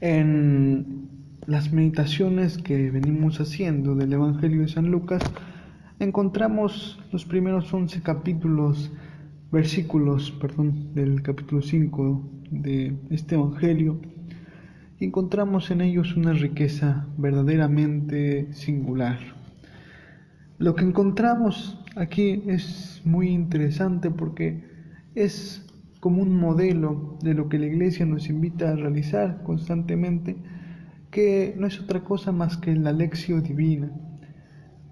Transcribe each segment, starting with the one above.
En las meditaciones que venimos haciendo del Evangelio de San Lucas, encontramos los primeros 11 versículos del capítulo 5 de este Evangelio. Y encontramos en ellos una riqueza verdaderamente singular. Lo que encontramos aquí es muy interesante porque es como un modelo de lo que la Iglesia nos invita a realizar constantemente, que no es otra cosa más que la Lectio Divina.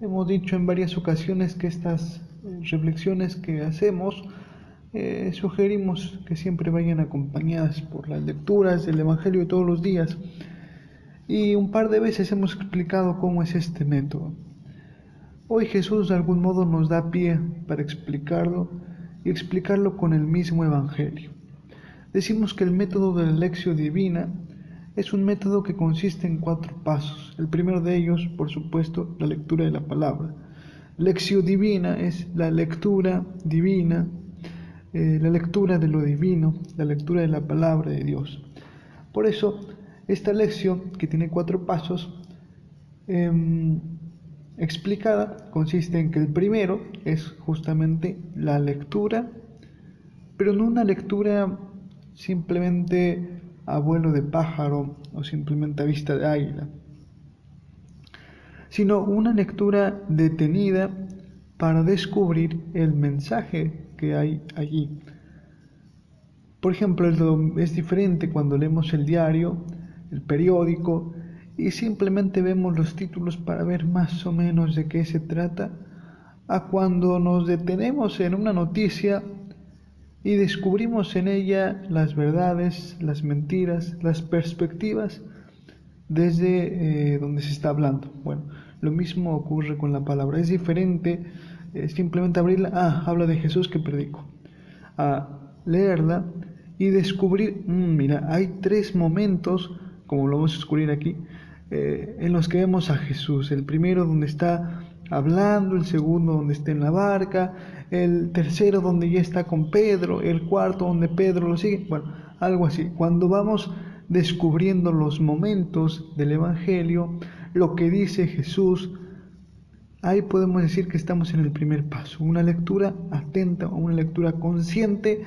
Hemos dicho en varias ocasiones que estas reflexiones que hacemos sugerimos que siempre vayan acompañadas por las lecturas del Evangelio de todos los días, y un par de veces hemos explicado cómo es este método. Hoy Jesús de algún modo nos da pie para explicarlo y explicarlo con el mismo Evangelio. Decimos que el método de la Lectio Divina es un método que consiste en 4 pasos. El primero de ellos, por supuesto, la lectura de la palabra. Lectio Divina es la lectura divina, la lectura de lo divino, la lectura de la palabra de Dios. Por eso, esta lección, que tiene 4 pasos, explicada, consiste en que el primero es justamente la lectura, pero no una lectura simplemente a vuelo de pájaro o simplemente a vista de águila, sino una lectura detenida para descubrir el mensaje que hay allí. Por ejemplo, es diferente cuando leemos el diario, el periódico, y simplemente vemos los títulos para ver más o menos de qué se trata, a cuando nos detenemos en una noticia y descubrimos en ella las verdades, las mentiras, las perspectivas desde donde se está hablando. Bueno, lo mismo ocurre con la palabra. Es diferente simplemente abrirla, habla de Jesús que predico, a leerla y descubrir, mira, hay 3 momentos, como lo vamos a descubrir aquí, en los que vemos a Jesús. El primero donde está hablando, el segundo donde está en la barca, el tercero donde ya está con Pedro, el cuarto donde Pedro lo sigue, bueno, algo así. Cuando vamos descubriendo los momentos del Evangelio, lo que dice Jesús, ahí podemos decir que estamos en el primer paso, una lectura atenta o una lectura consciente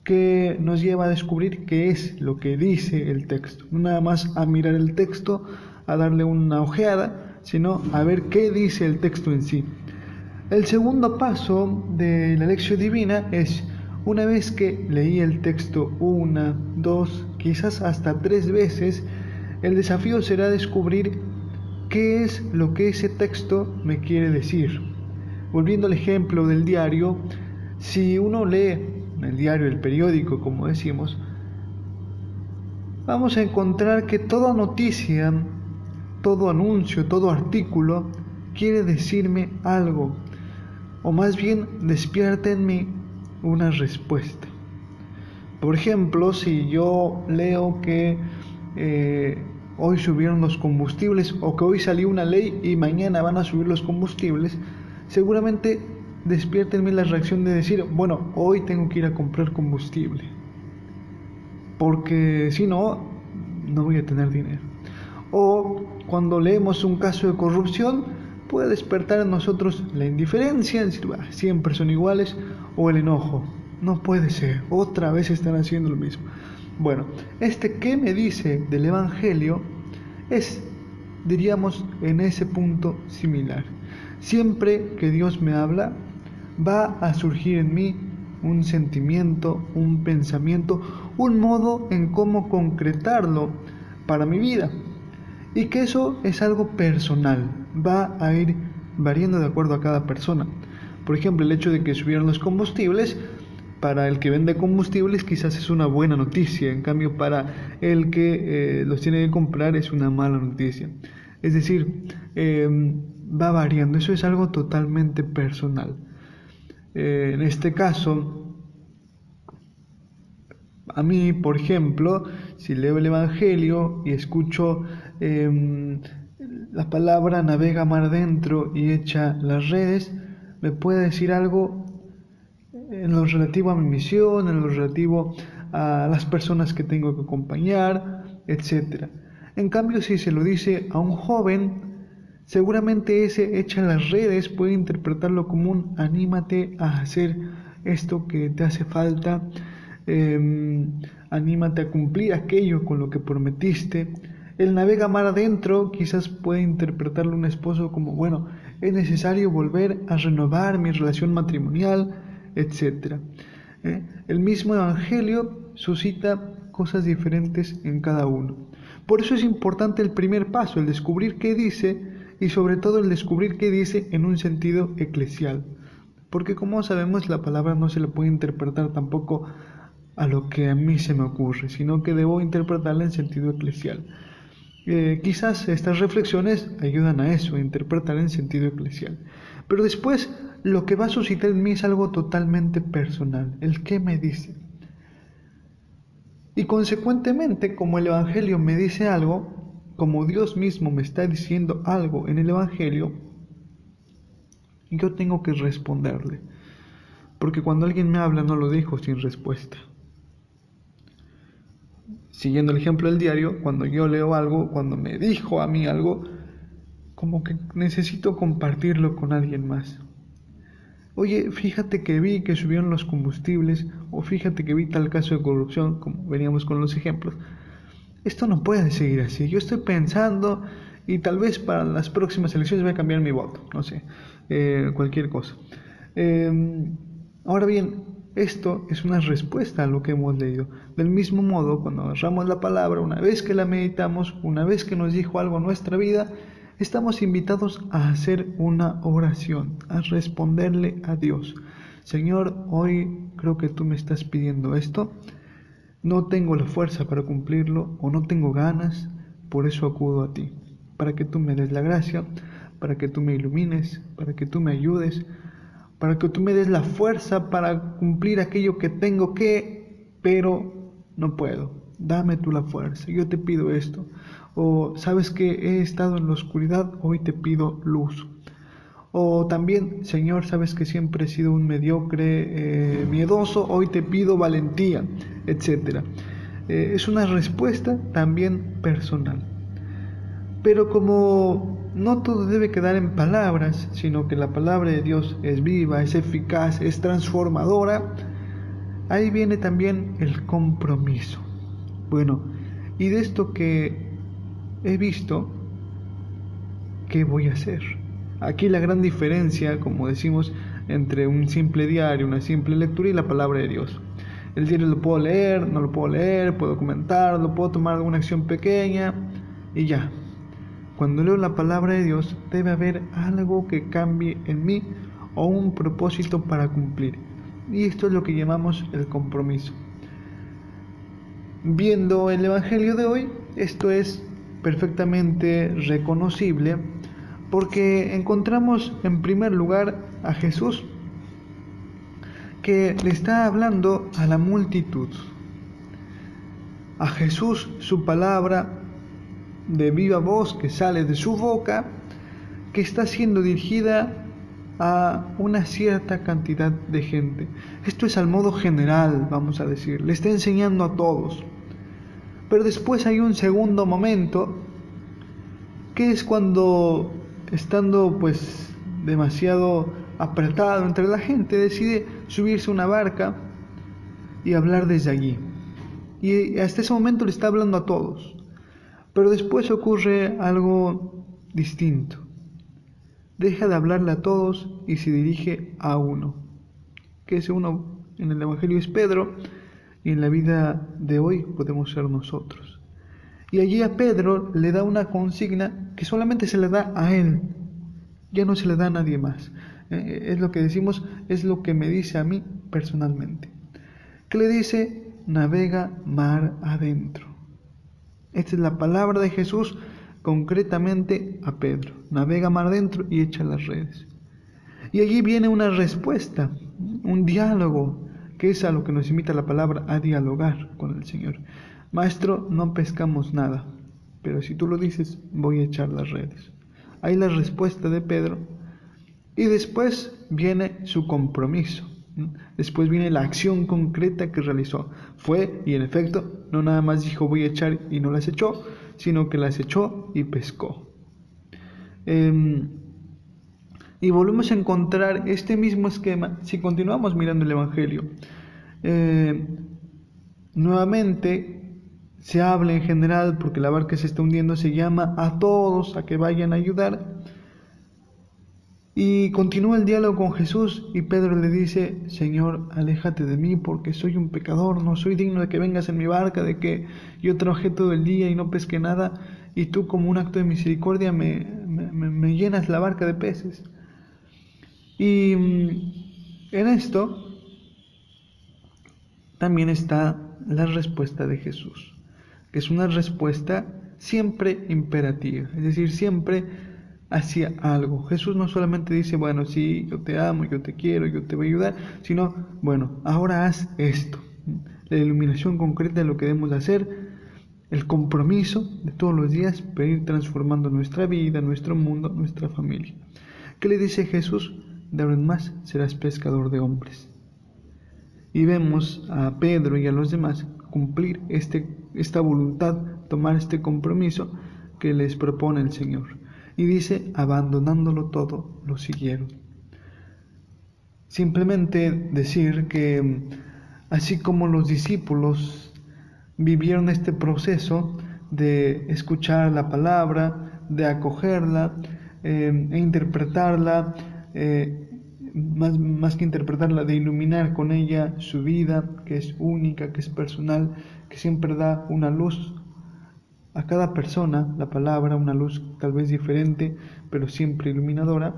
que nos lleva a descubrir qué es lo que dice el texto. No nada más a mirar el texto, a darle una ojeada, sino a ver qué dice el texto en sí. El segundo paso de la Lectio Divina es, una vez que leí el texto 1, 2, quizás hasta 3 veces, el desafío será descubrir qué es lo que ese texto me quiere decir. Volviendo al ejemplo del diario, si uno lee el diario, el periódico, como decimos, vamos a encontrar que toda noticia, todo anuncio, todo artículo quiere decirme algo, o más bien despierta en mí una respuesta. Por ejemplo, si yo leo que hoy subieron los combustibles, o que hoy salió una ley y mañana van a subir los combustibles, seguramente despierta en mí la reacción de decir, bueno, hoy tengo que ir a comprar combustible, porque si no, no voy a tener dinero. O cuando leemos un caso de corrupción, puede despertar en nosotros la indiferencia, decir, siempre son iguales, o el enojo, no puede ser, otra vez están haciendo lo mismo. Bueno, ¿qué me dice del Evangelio? Es, diríamos, en ese punto similar. Siempre que Dios me habla, va a surgir en mí un sentimiento, un pensamiento, un modo en cómo concretarlo para mi vida. Y que eso es algo personal, va a ir variando de acuerdo a cada persona. Por ejemplo, el hecho de que subieron los combustibles, para el que vende combustibles quizás es una buena noticia, en cambio para el que los tiene que comprar es una mala noticia. Es decir, va variando, eso es algo totalmente personal. En este caso, a mí, por ejemplo, si leo el Evangelio y escucho la palabra navega mar dentro y echa las redes, me puede decir algo en lo relativo a mi misión, en lo relativo a las personas que tengo que acompañar, etc. En cambio, si se lo dice a un joven, seguramente ese echa las redes puede interpretarlo como un anímate a hacer esto que te hace falta, anímate a cumplir aquello con lo que prometiste. El navega mar adentro quizás puede interpretarlo un esposo como, bueno, es necesario volver a renovar mi relación matrimonial, etc. El mismo Evangelio suscita cosas diferentes en cada uno. Por eso es importante el primer paso, el descubrir qué dice y sobre todo el descubrir qué dice en un sentido eclesial. Porque como sabemos, la palabra no se le puede interpretar tampoco a lo que a mí se me ocurre, sino que debo interpretarla en sentido eclesial. Quizás estas reflexiones ayudan a eso, a interpretar en sentido eclesial. Pero después lo que va a suscitar en mí es algo totalmente personal, el qué me dice. Y consecuentemente, como el Evangelio me dice algo, como Dios mismo me está diciendo algo en el Evangelio, yo tengo que responderle. Porque cuando alguien me habla no lo dejo sin respuesta. Siguiendo el ejemplo del diario, cuando yo leo algo, cuando me dijo a mí algo, como que necesito compartirlo con alguien más. Oye, fíjate que vi que subieron los combustibles, o fíjate que vi tal caso de corrupción, como veníamos con los ejemplos. Esto no puede seguir así. Yo estoy pensando y tal vez para las próximas elecciones voy a cambiar mi voto, no sé, cualquier cosa. Ahora bien, esto es una respuesta a lo que hemos leído. Del mismo modo, cuando agarramos la palabra, una vez que la meditamos, una vez que nos dijo algo a nuestra vida, estamos invitados a hacer una oración, a responderle a Dios. Señor, hoy creo que tú me estás pidiendo esto. No tengo la fuerza para cumplirlo o no tengo ganas, por eso acudo a ti, para que tú me des la gracia, para que tú me ilumines, para que tú me ayudes, para que tú me des la fuerza para cumplir aquello que tengo que, pero no puedo. Dame tú la fuerza, yo te pido esto. O sabes que he estado en la oscuridad, hoy te pido luz. O también, Señor, sabes que siempre he sido un mediocre, miedoso, hoy te pido valentía, etc. Es una respuesta también personal. Pero como no todo debe quedar en palabras, sino que la palabra de Dios es viva, es eficaz, es transformadora, ahí viene también el compromiso. Bueno, y de esto que he visto, ¿qué voy a hacer? Aquí la gran diferencia, como decimos, entre un simple diario, una simple lectura y la palabra de Dios. El diario lo puedo leer, no lo puedo leer, puedo comentarlo, puedo tomar alguna acción pequeña y ya. Cuando leo la palabra de Dios debe haber algo que cambie en mí o un propósito para cumplir. Y esto es lo que llamamos el compromiso. Viendo el Evangelio de hoy, esto es perfectamente reconocible porque encontramos en primer lugar a Jesús que le está hablando a la multitud. A Jesús su palabra de viva voz que sale de su boca, que está siendo dirigida a una cierta cantidad de gente. Esto es al modo general, vamos a decir, le está enseñando a todos. Pero después hay un segundo momento, que es cuando, estando pues demasiado apretado entre la gente, decide subirse a una barca y hablar desde allí. Y hasta ese momento le está hablando a todos. Pero después ocurre algo distinto. Deja de hablarle a todos y se dirige a uno. Que ese uno en el Evangelio es Pedro y en la vida de hoy podemos ser nosotros. Y allí a Pedro le da una consigna que solamente se le da a él. Ya no se le da a nadie más. Es lo que decimos, es lo que me dice a mí personalmente. Que le dice, navega mar adentro. Esta es la palabra de Jesús concretamente a Pedro. Navega mar adentro y echa las redes. Y allí viene una respuesta, un diálogo, que es a lo que nos invita la palabra, a dialogar con el Señor. Maestro, no pescamos nada, pero si tú lo dices, voy a echar las redes. Ahí la respuesta de Pedro. Y después viene su compromiso. Después viene la acción concreta que realizó. Fue y en efecto no nada más dijo voy a echar y no las echó, sino que las echó y pescó. Y volvemos a encontrar este mismo esquema si continuamos mirando el Evangelio. Nuevamente se habla en general, porque la barca se está hundiendo, se llama a todos a que vayan a ayudar. Y continúa el diálogo con Jesús y Pedro le dice, Señor, aléjate de mí porque soy un pecador, no soy digno de que vengas en mi barca, de que yo trabajé todo el día y no pesqué nada, y tú como un acto de misericordia me llenas la barca de peces. Y en esto también está la respuesta de Jesús, que es una respuesta siempre imperativa, es decir, siempre hacia algo. Jesús no solamente dice, bueno, sí, yo te amo, yo te quiero, yo te voy a ayudar, sino, bueno, ahora haz esto. La iluminación concreta de lo que debemos hacer, el compromiso de todos los días para ir transformando nuestra vida, nuestro mundo, nuestra familia. ¿Qué le dice Jesús? De ahora en más serás pescador de hombres. Y vemos a Pedro y a los demás cumplir esta voluntad, tomar este compromiso que les propone el Señor. Y dice, abandonándolo todo, lo siguieron. Simplemente decir que así como los discípulos vivieron este proceso de escuchar la palabra, de acogerla e interpretarla, más que interpretarla, de iluminar con ella su vida, que es única, que es personal, que siempre da una luz a cada persona, la palabra, una luz tal vez diferente, pero siempre iluminadora.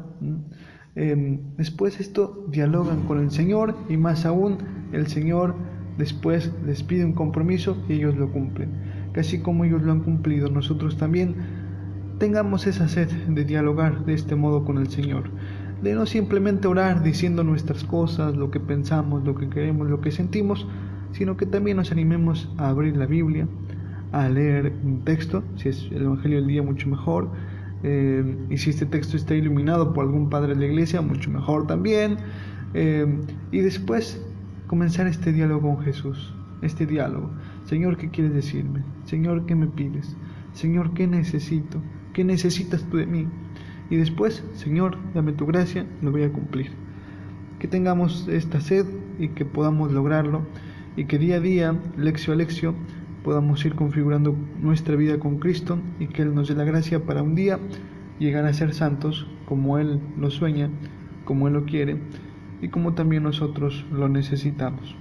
Después esto dialogan con el Señor y más aún el Señor después les pide un compromiso y ellos lo cumplen. Que así como ellos lo han cumplido, nosotros también tengamos esa sed de dialogar de este modo con el Señor. De no simplemente orar diciendo nuestras cosas, lo que pensamos, lo que queremos, lo que sentimos, sino que también nos animemos a abrir la Biblia, a leer un texto, si es el Evangelio del día mucho mejor, y si este texto está iluminado por algún padre de la iglesia, mucho mejor también, y después comenzar este diálogo con Jesús, este diálogo. Señor, ¿qué quieres decirme? Señor, ¿qué me pides? Señor, ¿qué necesito? ¿Qué necesitas tú de mí? Y después, Señor, dame tu gracia, lo voy a cumplir. Que tengamos esta sed y que podamos lograrlo, y que día a día, lección a lección, podamos ir configurando nuestra vida con Cristo y que Él nos dé la gracia para un día llegar a ser santos como Él lo sueña, como Él lo quiere y como también nosotros lo necesitamos.